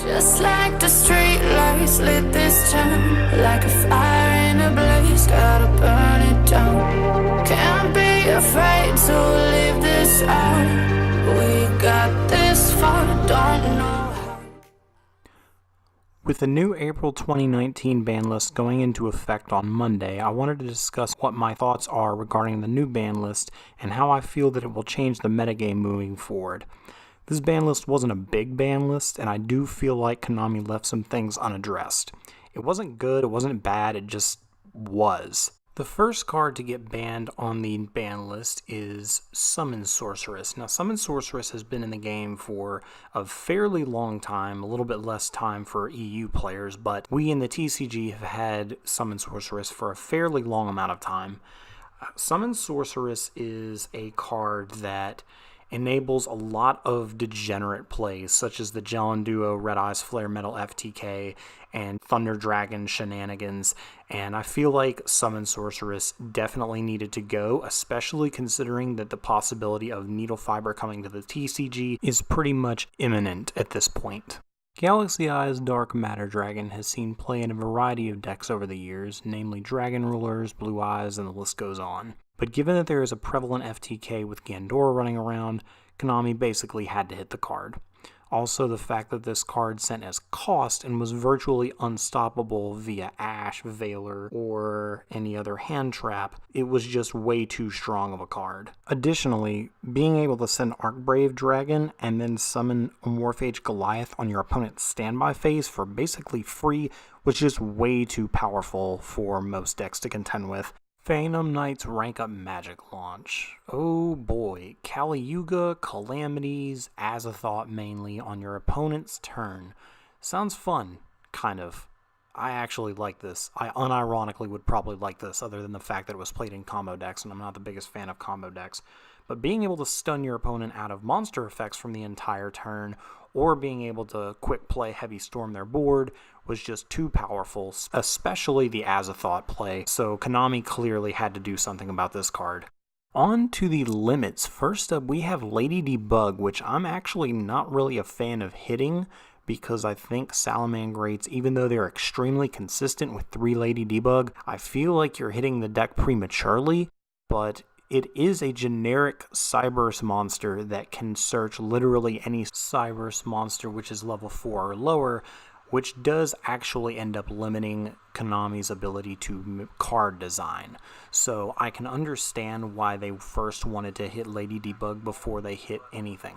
Just like the street lights lit this town, like a fire in a blaze, gotta burn it down. Can't be afraid to leave this out. We got this far, don't know how. With the new April 2019 ban list going into effect on Monday, I wanted to discuss what my thoughts are regarding the new ban list and how I feel that it will change the metagame moving forward. This ban list wasn't a big ban list, and I do feel like Konami left some things unaddressed. It wasn't good, it wasn't bad, it just was. The first card to get banned on the ban list is Summon Sorceress. Now, Summon Sorceress has been in the game for a fairly long time, a little bit less time for EU players, but we in the TCG have had Summon Sorceress for a fairly long amount of time. Summon Sorceress is a card that enables a lot of degenerate plays, such as the Jellin Duo, Red Eyes Flare Metal FTK, and Thunder Dragon shenanigans, and I feel like Summon Sorceress definitely needed to go, especially considering that the possibility of Needle Fiber coming to the TCG is pretty much imminent at this point. Galaxy Eyes Dark Matter Dragon has seen play in a variety of decks over the years, namely Dragon Rulers, Blue Eyes, and the list goes on. But given that there is a prevalent FTK with Gandora running around, Konami basically had to hit the card. Also, the fact that this card sent as cost and was virtually unstoppable via Ash, Veiler, or any other hand trap, it was just way too strong of a card. Additionally, being able to send Arcbrave Dragon and then summon a Morphage Goliath on your opponent's standby phase for basically free was just way too powerful for most decks to contend with. Phantom Knight's Rank Up Magic launch. Oh boy, Kali Yuga, Calamities, Azathoth mainly on your opponent's turn. Sounds fun, kind of. I actually like this. I unironically would probably like this, other than the fact that it was played in combo decks, and I'm not the biggest fan of combo decks. But being able to stun your opponent out of monster effects from the entire turn, or being able to quick play Heavy Storm their board, was just too powerful, especially the Azathoth play, so Konami clearly had to do something about this card. On to the limits. First up, we have Lady Debug, which I'm actually not really a fan of hitting, because I think Salamangreats, even though they're extremely consistent with 3 Lady Debug, I feel like you're hitting the deck prematurely, but it is a generic Cyberse monster that can search literally any Cyberse monster which is level 4 or lower, which does actually end up limiting Konami's ability to card design. So I can understand why they first wanted to hit Lady Debug before they hit anything.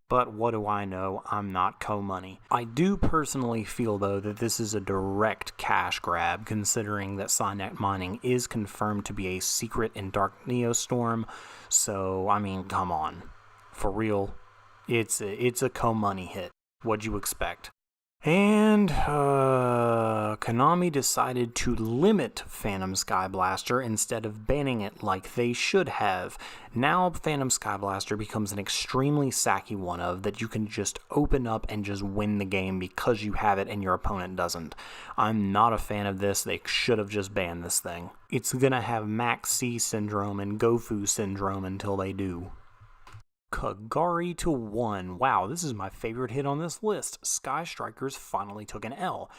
But what do I know? I'm not co-money. I do personally feel, though, that this is a direct cash grab, considering that Signet Mining is confirmed to be a secret in Dark Neostorm. So, I mean, come on. For real, it's a co-money hit. What'd you expect? And Konami decided to limit Phantom Skyblaster instead of banning it like they should have. Now Phantom Skyblaster becomes an extremely sacky one-of that you can just open up and just win the game because you have it and your opponent doesn't. I'm not a fan of this. They should have just banned this thing. It's gonna have Max C syndrome and Gofu syndrome until they do. Kagari to 1. Wow, this is my favorite hit on this list. Sky Strikers finally took an L.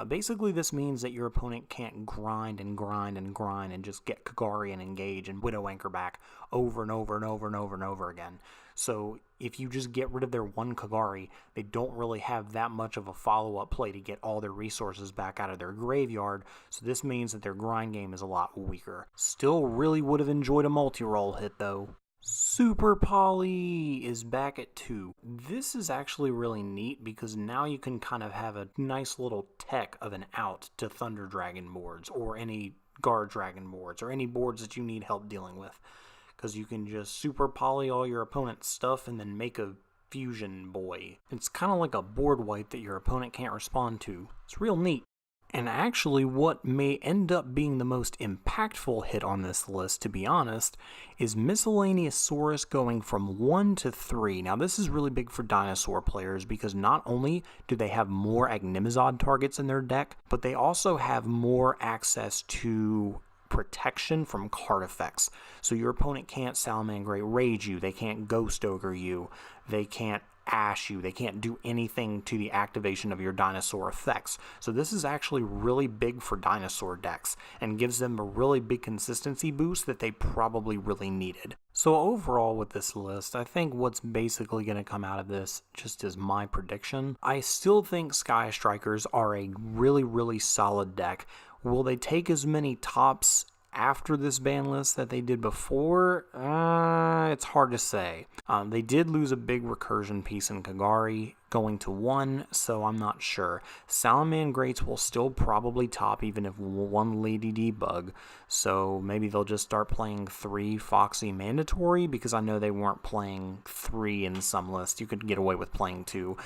Basically, this means that your opponent can't grind and grind and grind and just get Kagari and engage and Widow Anchor back over and over and over and over and over again. So if you just get rid of their one Kagari, they don't really have that much of a follow-up play to get all their resources back out of their graveyard, so this means that their grind game is a lot weaker. Still really would have enjoyed a multi-roll hit, though. Super Poly is back at 2. This is actually really neat because now you can kind of have a nice little tech of an out to Thunder Dragon boards or any Guard Dragon boards or any boards that you need help dealing with. Because you can just Super Poly all your opponent's stuff and then make a fusion boy. It's kind of like a board wipe that your opponent can't respond to. It's real neat. And actually what may end up being the most impactful hit on this list, to be honest, is Miscellaneous Saurus going from 1 to 3. Now this is really big for dinosaur players because not only do they have more Agnimazod targets in their deck, but they also have more access to protection from card effects. So your opponent can't Salamangreat Rage you, they can't Ghost Ogre you, they can't ash you. They can't do anything to the activation of your dinosaur effects. So this is actually really big for dinosaur decks and gives them a really big consistency boost that they probably really needed. So overall with this list, I think what's basically going to come out of this, just as my prediction, I still think Sky Strikers are a really, really solid deck. Will they take as many tops after this ban list that they did before? It's hard to say. They did lose a big recursion piece in Kagari going to 1, so I'm not sure. Salaman Greats will still probably top even if 1 Lady Debug, so maybe they'll just start playing 3 Foxy mandatory, because I know they weren't playing 3 in some lists. You could get away with playing 2.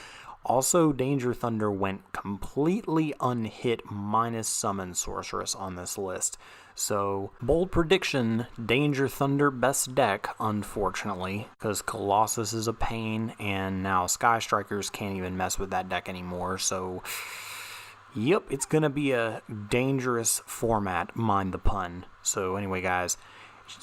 Also, Danger Thunder went completely unhit minus Summon Sorceress on this list. So, bold prediction, Danger Thunder best deck, unfortunately, because Colossus is a pain, and now Sky Strikers can't even mess with that deck anymore, so yep, it's going to be a dangerous format, mind the pun. So anyway, guys,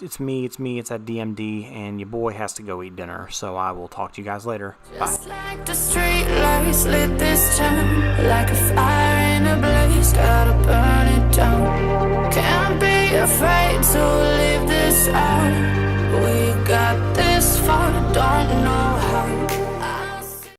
it's that DMD, and your boy has to go eat dinner, so I will talk to you guys later. Bye. Just like the street lights lit this town, like a fire in a blaze, gotta burn it down. Can't be afraid to leave this out. We got this far, don't know how.